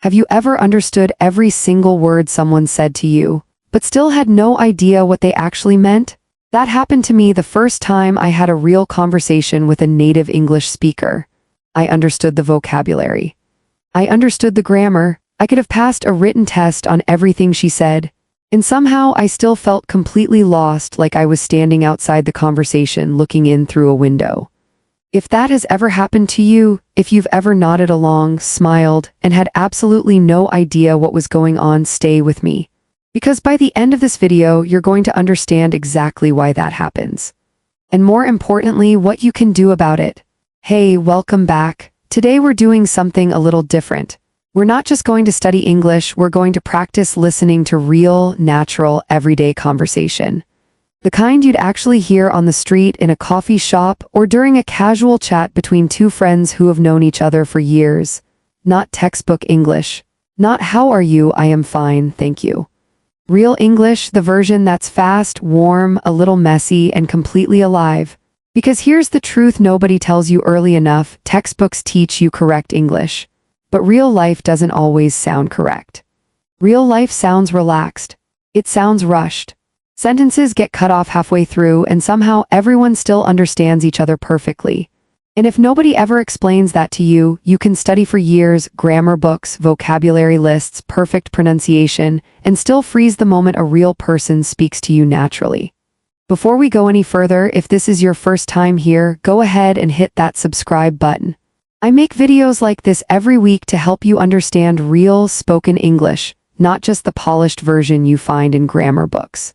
Have you ever understood every single word someone said to you, but still had no idea what they actually meant? That happened to me the first time I had a real conversation with a native English speaker. I understood the vocabulary. I understood the grammar. I could have passed a written test on everything she said. And somehow I still felt completely lost, like I was standing outside the conversation looking in through a window. If that has ever happened to you, if you've ever nodded along, smiled, and had absolutely no idea what was going on, stay with me. Because by the end of this video, you're going to understand exactly why that happens. And more importantly, what you can do about it. Hey, welcome back. Today we're doing something a little different. We're not just going to study English, we're going to practice listening to real, natural, everyday conversation. The kind you'd actually hear on the street, in a coffee shop, or during a casual chat between two friends who have known each other for years. Not textbook English. Not "how are you, I am fine, thank you." Real English, the version that's fast, warm, a little messy, and completely alive. Because here's the truth nobody tells you early enough: textbooks teach you correct English. But real life doesn't always sound correct. Real life sounds relaxed. It sounds rushed. Sentences get cut off halfway through, and somehow everyone still understands each other perfectly. And if nobody ever explains that to you, you can study for years, grammar books, vocabulary lists, perfect pronunciation, and still freeze the moment a real person speaks to you naturally. Before we go any further, if this is your first time here, go ahead and hit that subscribe button. I make videos like this every week to help you understand real spoken English, not just the polished version you find in grammar books.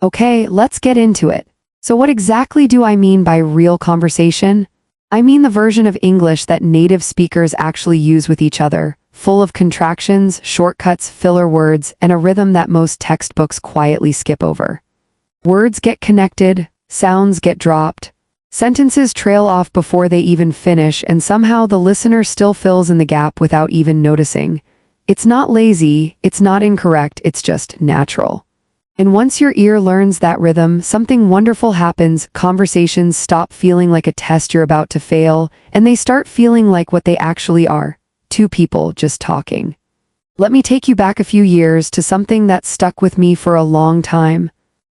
Okay, let's get into it. So what exactly do I mean by real conversation? I mean the version of English that native speakers actually use with each other, full of contractions, shortcuts, filler words, and a rhythm that most textbooks quietly skip over. Words get connected, sounds get dropped, sentences trail off before they even finish, and somehow the listener still fills in the gap without even noticing. It's not lazy, it's not incorrect, it's just natural. And once your ear learns that rhythm, something wonderful happens. Conversations stop feeling like a test you're about to fail, and they start feeling like what they actually are: two people just talking. Let me take you back a few years to something that stuck with me for a long time.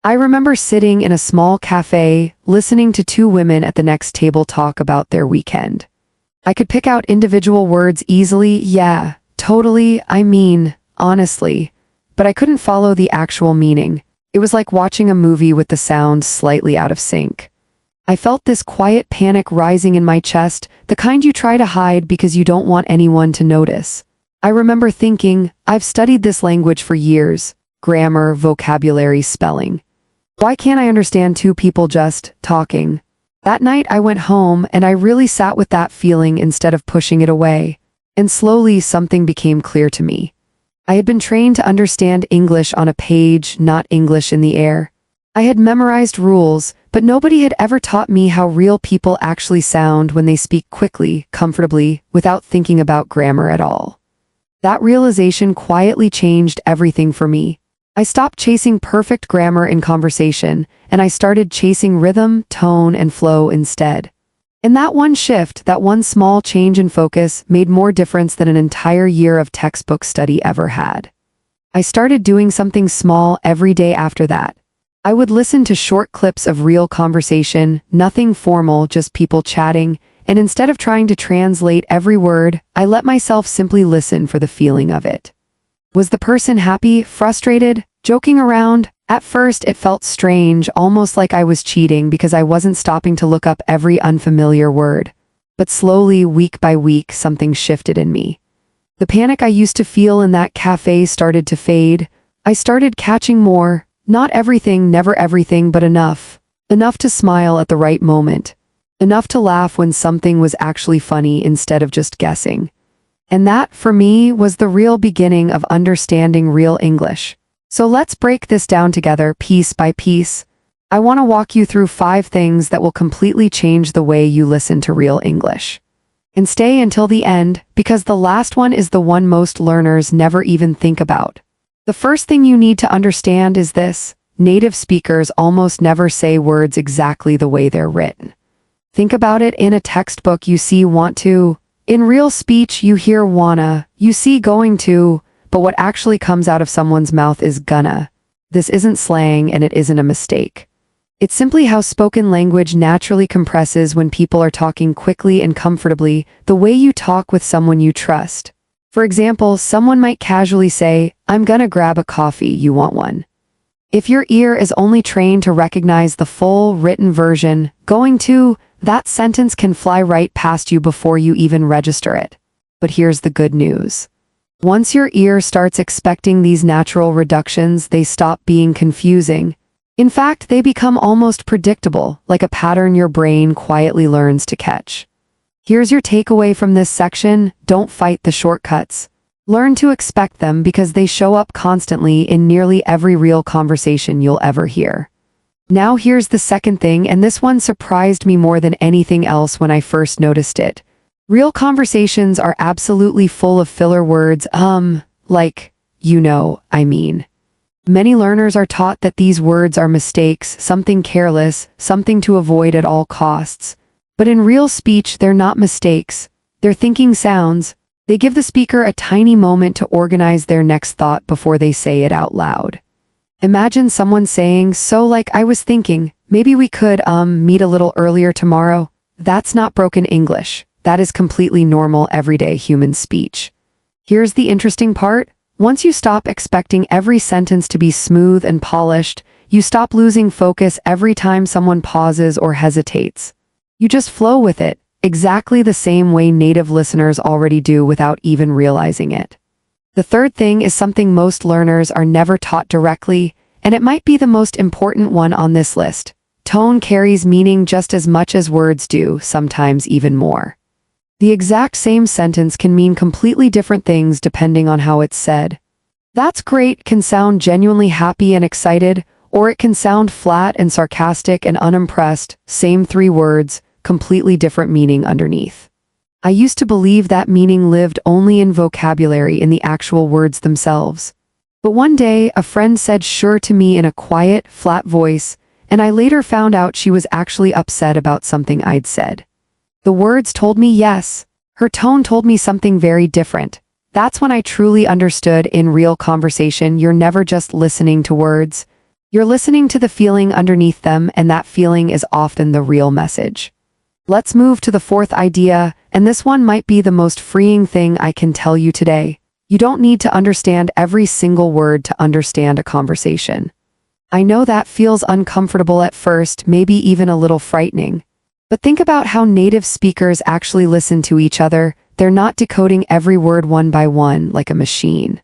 I remember sitting in a small cafe, listening to two women at the next table talk about their weekend. I could pick out individual words easily, yeah, totally, honestly. But I couldn't follow the actual meaning. It was like watching a movie with the sound slightly out of sync. I felt this quiet panic rising in my chest, the kind you try to hide because you don't want anyone to notice. I remember thinking, I've studied this language for years: grammar, vocabulary, spelling. Why can't I understand two people just talking? That night I went home and I really sat with that feeling instead of pushing it away. And slowly something became clear to me. I had been trained to understand English on a page, not English in the air. I had memorized rules, but nobody had ever taught me how real people actually sound when they speak quickly, comfortably, without thinking about grammar at all. That realization quietly changed everything for me. I stopped chasing perfect grammar in conversation, and I started chasing rhythm, tone, and flow instead. And that one shift, that one small change in focus, made more difference than an entire year of textbook study ever had. I started doing something small every day after that. I would listen to short clips of real conversation, nothing formal, just people chatting, and instead of trying to translate every word, I let myself simply listen for the feeling of it. Was the person happy, frustrated, joking around? At first, it felt strange, almost like I was cheating because I wasn't stopping to look up every unfamiliar word. But slowly, week by week, something shifted in me. The panic I used to feel in that cafe started to fade. I started catching more, not everything, never everything, but enough. Enough to smile at the right moment. Enough to laugh when something was actually funny instead of just guessing. And that, for me, was the real beginning of understanding real English. So let's break this down together, piece by piece. I want to walk you through 5 things that will completely change the way you listen to real English. And stay until the end, because the last one is the one most learners never even think about. The first thing you need to understand is this: native speakers almost never say words exactly the way they're written. Think about it: in a textbook you see "want to," In real speech, you hear wanna, you see going to, but what actually comes out of someone's mouth is gonna. This isn't slang and it isn't a mistake. It's simply how spoken language naturally compresses when people are talking quickly and comfortably, the way you talk with someone you trust. For example, someone might casually say, "I'm gonna grab a coffee, you want one?" If your ear is only trained to recognize the full, written version, going to, that sentence can fly right past you before you even register it. But here's the good news. Once your ear starts expecting these natural reductions, they stop being confusing. In fact, they become almost predictable, like a pattern your brain quietly learns to catch. Here's your takeaway from this section: don't fight the shortcuts. Learn to expect them because they show up constantly in nearly every real conversation you'll ever hear. Now here's the second thing, and this one surprised me more than anything else when I first noticed it. Real conversations are absolutely full of filler words, like, I mean. Many learners are taught that these words are mistakes, something careless, something to avoid at all costs. But in real speech, they're not mistakes. They're thinking sounds. They give the speaker a tiny moment to organize their next thought before they say it out loud. Imagine someone saying, "So like I was thinking, maybe we could, meet a little earlier tomorrow." That's not broken English. That is completely normal, everyday human speech. Here's the interesting part. Once you stop expecting every sentence to be smooth and polished, you stop losing focus every time someone pauses or hesitates. You just flow with it, exactly the same way native listeners already do without even realizing it. The third thing is something most learners are never taught directly, and it might be the most important one on this list. Tone carries meaning just as much as words do, sometimes even more. The exact same sentence can mean completely different things depending on how it's said. "That's great" can sound genuinely happy and excited, or it can sound flat and sarcastic and unimpressed, same three words, completely different meaning underneath. I used to believe that meaning lived only in vocabulary, in the actual words themselves. But one day, a friend said "sure" to me in a quiet, flat voice, and I later found out she was actually upset about something I'd said. The words told me yes. Her tone told me something very different. That's when I truly understood in real conversation, you're never just listening to words. You're listening to the feeling underneath them, and that feeling is often the real message. Let's move to the fourth idea, and this one might be the most freeing thing I can tell you today. You don't need to understand every single word to understand a conversation. I know that feels uncomfortable at first, maybe even a little frightening. But think about how native speakers actually listen to each other. They're not decoding every word one by one like a machine.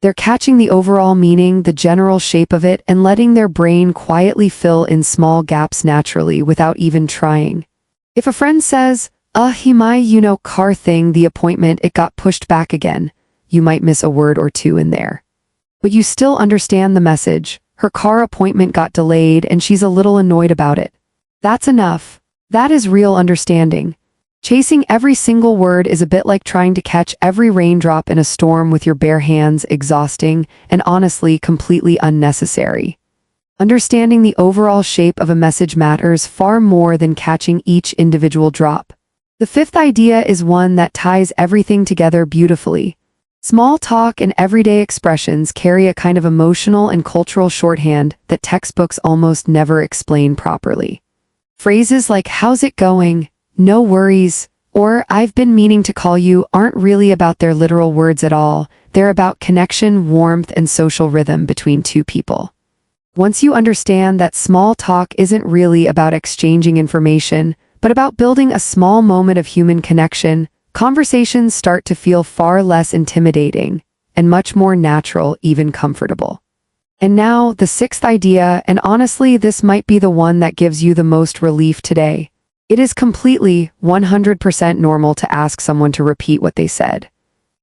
They're catching the overall meaning, the general shape of it, and letting their brain quietly fill in small gaps naturally without even trying. If a friend says, he my car thing, the appointment, it got pushed back again," you might miss a word or two in there. But you still understand the message. Her car appointment got delayed and she's a little annoyed about it. That's enough. That is real understanding. Chasing every single word is a bit like trying to catch every raindrop in a storm with your bare hands, exhausting and honestly completely unnecessary. Understanding the overall shape of a message matters far more than catching each individual drop. The fifth idea is one that ties everything together beautifully. Small talk and everyday expressions carry a kind of emotional and cultural shorthand that textbooks almost never explain properly. Phrases like "how's it going?" "no worries," or "I've been meaning to call you" aren't really about their literal words at all. They're about connection, warmth, and social rhythm between two people. Once you understand that small talk isn't really about exchanging information, but about building a small moment of human connection, conversations start to feel far less intimidating and much more natural, even comfortable. And now, the sixth idea, and honestly, this might be the one that gives you the most relief today. It is completely, 100% normal to ask someone to repeat what they said.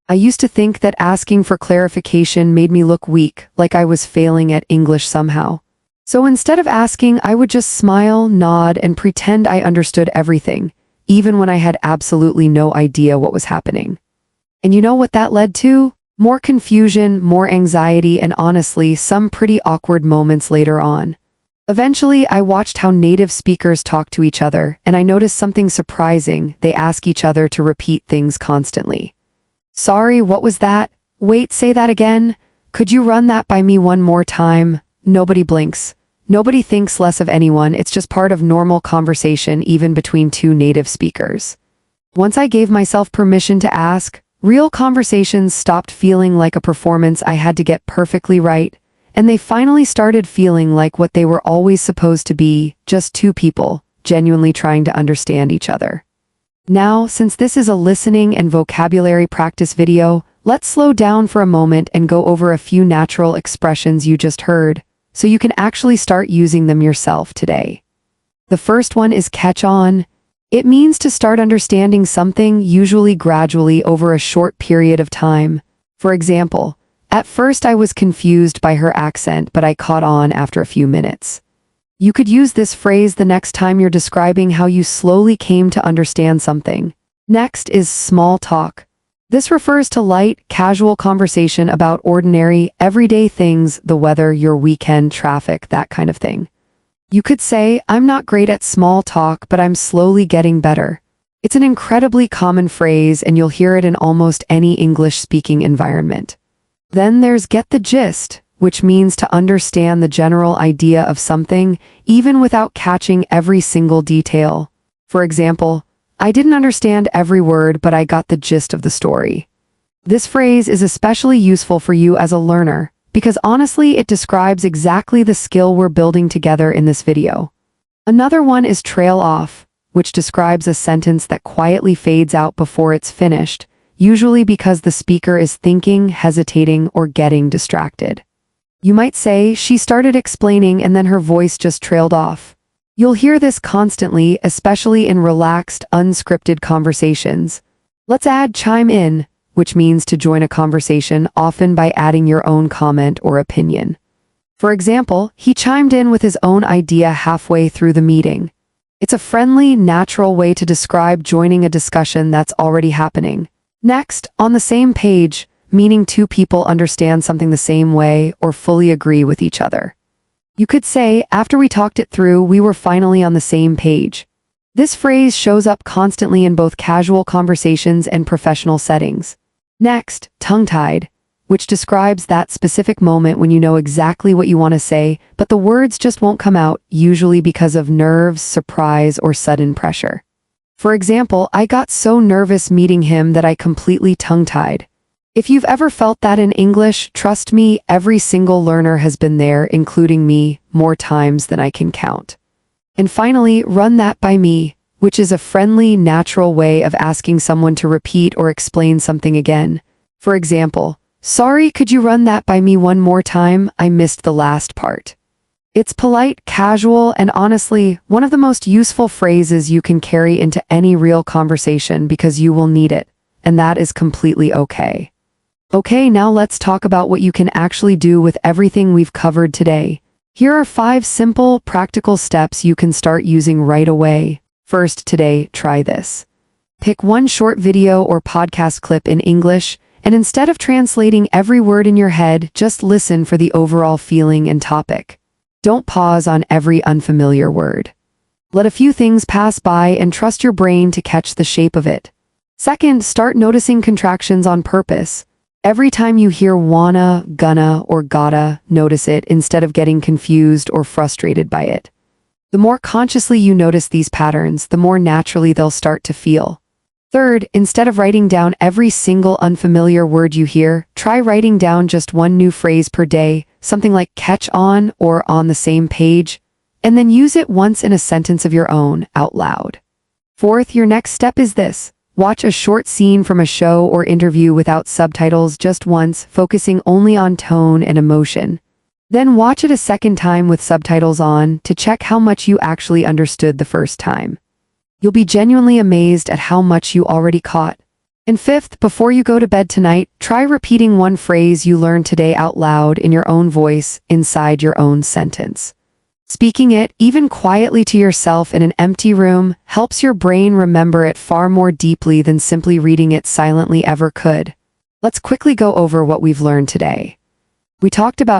I used to think that asking for clarification made me look weak, like I was failing at English somehow. So instead of asking, I would just smile, nod, and pretend I understood everything, even when I had absolutely no idea what was happening. And you know what that led to? More confusion, more anxiety, and honestly, some pretty awkward moments later on. Eventually, I watched how native speakers talk to each other, and I noticed something surprising. They ask each other to repeat things constantly. Sorry, what was that? Wait, say that again? Could you run that by me one more time? Nobody blinks. Nobody thinks less of anyone. It's just part of normal conversation, even between two native speakers. Once I gave myself permission to ask, real conversations stopped feeling like a performance I had to get perfectly right, and they finally started feeling like what they were always supposed to be, just two people, genuinely trying to understand each other. Now, since this is a listening and vocabulary practice video, let's slow down for a moment and go over a few natural expressions you just heard, so you can actually start using them yourself today. The first one is catch on. It means to start understanding something, usually gradually over a short period of time. For example, at first I was confused by her accent, but I caught on after a few minutes. You could use this phrase the next time you're describing how you slowly came to understand something. Next is small talk. This refers to light, casual conversation about ordinary, everyday things, the weather, your weekend, traffic, that kind of thing. You could say, I'm not great at small talk, but I'm slowly getting better. It's an incredibly common phrase, and you'll hear it in almost any English-speaking environment. Then there's get the gist, which means to understand the general idea of something, even without catching every single detail. For example, I didn't understand every word, but I got the gist of the story. This phrase is especially useful for you as a learner, because honestly, it describes exactly the skill we're building together in this video. Another one is trail off, which describes a sentence that quietly fades out before it's finished, usually because the speaker is thinking, hesitating, or getting distracted. You might say, she started explaining and then her voice just trailed off. You'll hear this constantly, especially in relaxed, unscripted conversations. Let's add chime in, which means to join a conversation, often by adding your own comment or opinion. For example, he chimed in with his own idea halfway through the meeting. It's a friendly, natural way to describe joining a discussion that's already happening. Next, on the same page, meaning two people understand something the same way or fully agree with each other. You could say, after we talked it through, we were finally on the same page. This phrase shows up constantly in both casual conversations and professional settings. Next, tongue-tied, which describes that specific moment when you know exactly what you want to say, but the words just won't come out, usually because of nerves, surprise, or sudden pressure. For example, I got so nervous meeting him that I completely tongue-tied. If you've ever felt that in English, trust me, every single learner has been there, including me, more times than I can count. And finally, run that by me, which is a friendly, natural way of asking someone to repeat or explain something again. For example, sorry, could you run that by me one more time? I missed the last part. It's polite, casual, and honestly, one of the most useful phrases you can carry into any real conversation because you will need it, and that is completely okay. Okay, now let's talk about what you can actually do with everything we've covered today. Here are 5 simple, practical steps you can start using right away. First, today, try this. Pick one short video or podcast clip in English, and instead of translating every word in your head, just listen for the overall feeling and topic. Don't pause on every unfamiliar word. Let a few things pass by and trust your brain to catch the shape of it. Second, start noticing contractions on purpose. Every time you hear wanna, gonna, or gotta, notice it instead of getting confused or frustrated by it. The more consciously you notice these patterns, the more naturally they'll start to feel. Third, instead of writing down every single unfamiliar word you hear, try writing down just one new phrase per day, something like catch on or on the same page, and then use it once in a sentence of your own, out loud. Fourth, your next step is this. Watch a short scene from a show or interview without subtitles just once, focusing only on tone and emotion. Then watch it a second time with subtitles on to check how much you actually understood the first time. You'll be genuinely amazed at how much you already caught. And fifth, before you go to bed tonight, try repeating one phrase you learned today out loud in your own voice, inside your own sentence. Speaking it, even quietly to yourself in an empty room, helps your brain remember it far more deeply than simply reading it silently ever could. Let's quickly go over what we've learned today. We talked about